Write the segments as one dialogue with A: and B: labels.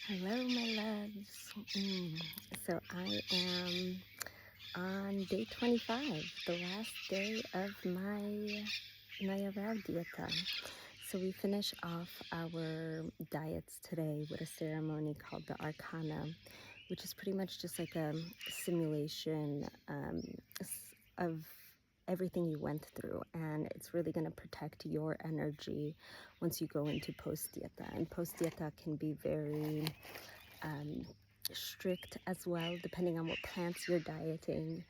A: Hello, my loves. So I am on day 25, the last day of my Nayaraw dieta. So we finish off our diets today with a ceremony called the Arcana, which is pretty much just like a simulation of everything you went through, and it's really going to protect your energy once you go into post dieta. And post dieta can be very strict as well, depending on what plants you're dieting.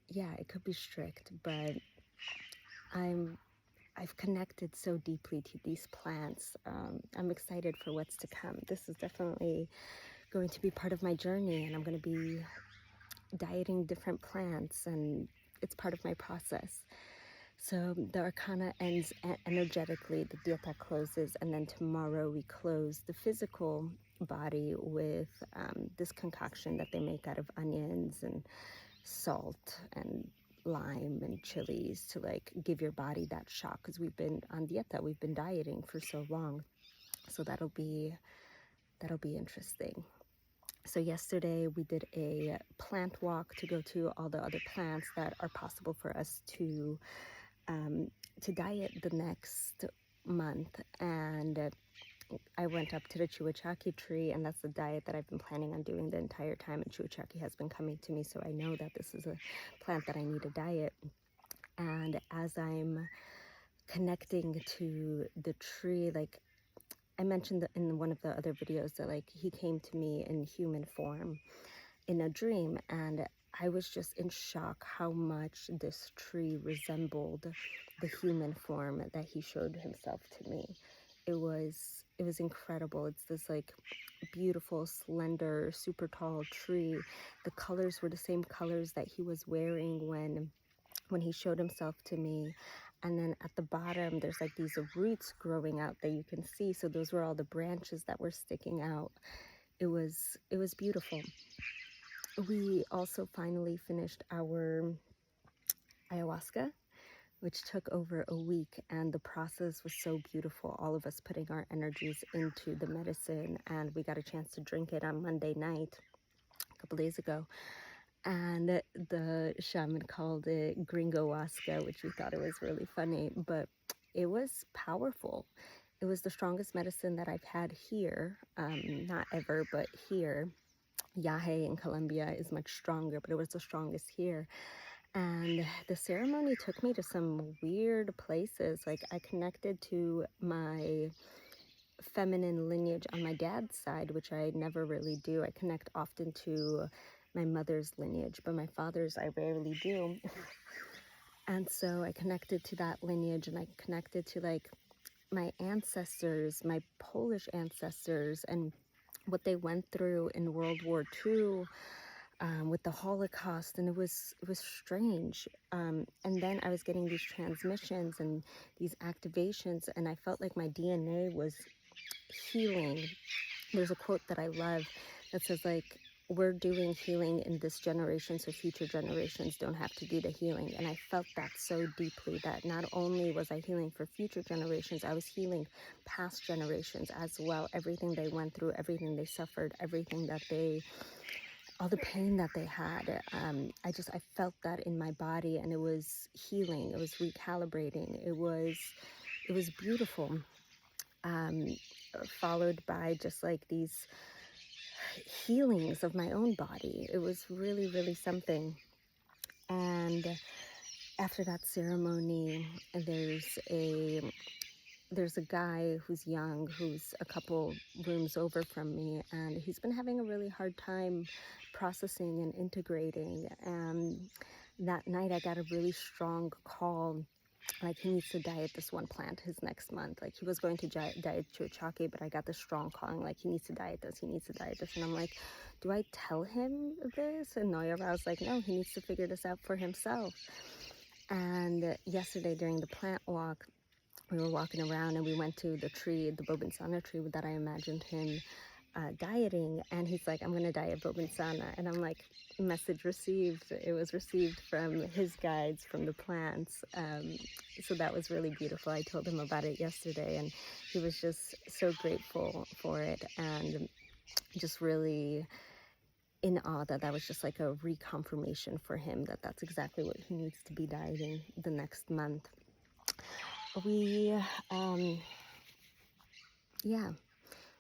A: Yeah, it could be strict, but I've connected so deeply to these plants. I'm excited for what's to come. This is definitely going to be part of my journey, and I'm going to be dieting different plants, and it's part of my process. So the Arcana ends energetically, the dieta closes, and then tomorrow we close the physical body with this concoction that they make out of onions and salt and lime and chilies to like give your body that shock, because we've been on dieta, we've been dieting for so long. So that'll be interesting. So yesterday we did a plant walk to go to all the other plants that are possible for us to diet the next month. And I went up to the Chullachaqui tree, and that's the diet that I've been planning on doing the entire time. And Chullachaqui has been coming to me, so I know that this is a plant that I need to diet. And as I'm connecting to the tree, like I mentioned in one of the other videos, that like he came to me in human form in a dream, and I was just in shock how much this tree resembled the human form that he showed himself to me. It was incredible. It's this like beautiful, slender, super tall tree. The colors were the same colors that he was wearing when he showed himself to me. And then at the bottom there's like these roots growing out that you can see, so those were all the branches that were sticking out. It was beautiful. We also finally finished our ayahuasca, which took over a week, and the process was so beautiful. All of us putting our energies into the medicine, and we got a chance to drink it on Monday night a couple days ago. And the shaman called it gringoasca, which we thought it was really funny, but it was powerful. It was the strongest medicine that I've had here, not ever, but here. Yahe in Colombia is much stronger, but it was the strongest here. And the ceremony took me to some weird places. Like I connected to my feminine lineage on my dad's side, which I never really do. I connect often to my mother's lineage, but my father's I rarely do. And so I connected to that lineage, and I connected to like my ancestors, my Polish ancestors, and what they went through in World War II, with the Holocaust. And it was strange. And then I was getting these transmissions and these activations, and I felt like my DNA was healing. There's a quote that I love that says like, we're doing healing in this generation so future generations don't have to do the healing. And I felt that so deeply, that not only was I healing for future generations, I was healing past generations as well. Everything they went through, everything they suffered, everything that all the pain that they had. I felt that in my body, and it was healing. It was recalibrating. It was beautiful. Followed by just like these healings of my own body. It was really, really something. And after that ceremony, there's a guy who's young, who's a couple rooms over from me, and he's been having a really hard time processing and integrating. And that night I got a really strong call, like he needs to diet this one plant his next month. Like he was going to diet Chullachaqui, but I got the strong calling, like he needs to diet this, he needs to diet this. And I'm like, do I tell him this? And I was like, no, he needs to figure this out for himself. And yesterday during the plant walk, we were walking around, and we went to the tree, the Bobinsana tree that I imagined him dieting, and he's like, I'm gonna diet Bobinsana, and I'm like, message received. It was received from his guides from the plants. So that was really beautiful. I told him about it yesterday, and he was just so grateful for it, and just really in awe that that was just like a reconfirmation for him that that's exactly what he needs to be dieting the next month. We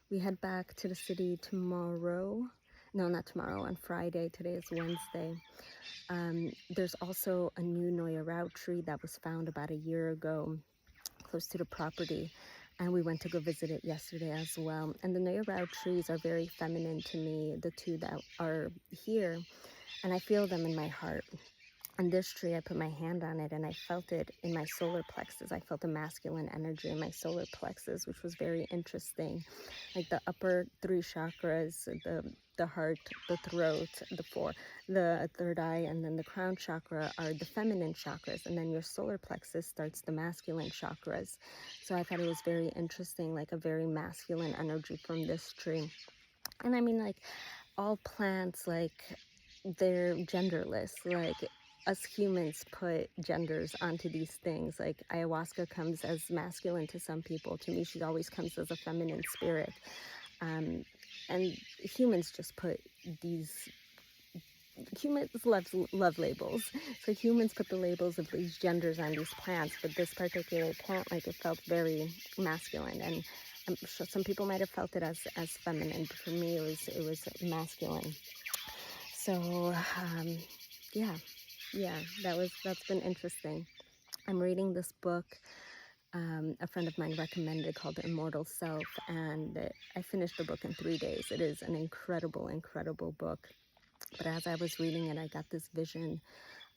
A: we head back to the city tomorrow. No, not tomorrow, on Friday. Today is Wednesday. There's also a new Noya route tree that was found about a year ago close to the property, and we went to go visit it yesterday as well. And the Noya route trees are very feminine to me, the two that are here, and I feel them in my heart. On this tree, I put my hand on it and I felt it in my solar plexus. I felt the masculine energy in my solar plexus, which was very interesting. Like the upper three chakras, the heart, the throat, the third eye, and then the crown chakra are the feminine chakras, and then your solar plexus starts the masculine chakras. So I thought it was very interesting, like a very masculine energy from this tree. And I mean, like, all plants, like, they're genderless. Like, us humans put genders onto these things. Like, ayahuasca comes as masculine to some people. To me, she always comes as a feminine spirit. And humans just put these, humans love labels. So humans put the labels of these genders on these plants. But this particular plant, like, it felt very masculine. And I'm sure some people might have felt it as feminine, but for me, it was masculine. So, that's been interesting. I'm reading this book a friend of mine recommended called The Immortal Self, and I finished the book in 3 days. It is an incredible, incredible book. But as I was reading it, I got this vision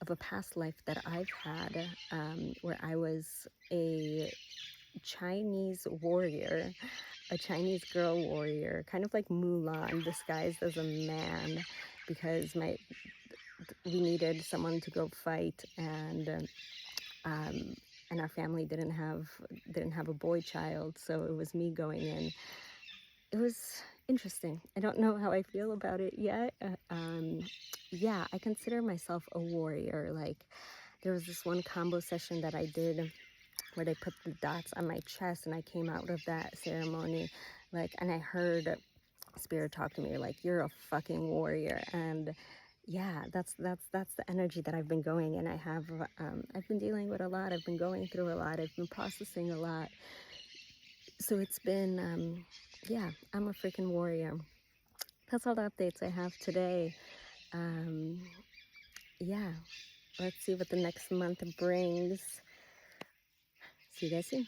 A: of a past life that I've had, where I was a Chinese warrior, a Chinese girl warrior, kind of like Mulan disguised as a man, because we needed someone to go fight, and our family didn't have a boy child, so it was me going in. It was interesting. I don't know how I feel about it yet. I consider myself a warrior. Like, there was this one combo session that I did where they put the dots on my chest, and I came out of that ceremony, like, and I heard Spirit talk to me, like, you're a fucking warrior. And yeah, that's the energy that I've been going, and I've been dealing with a lot. I've been going through a lot. I've been processing a lot. So it's been, I'm a freaking warrior. That's all the updates I have today. Let's see what the next month brings. See you guys soon.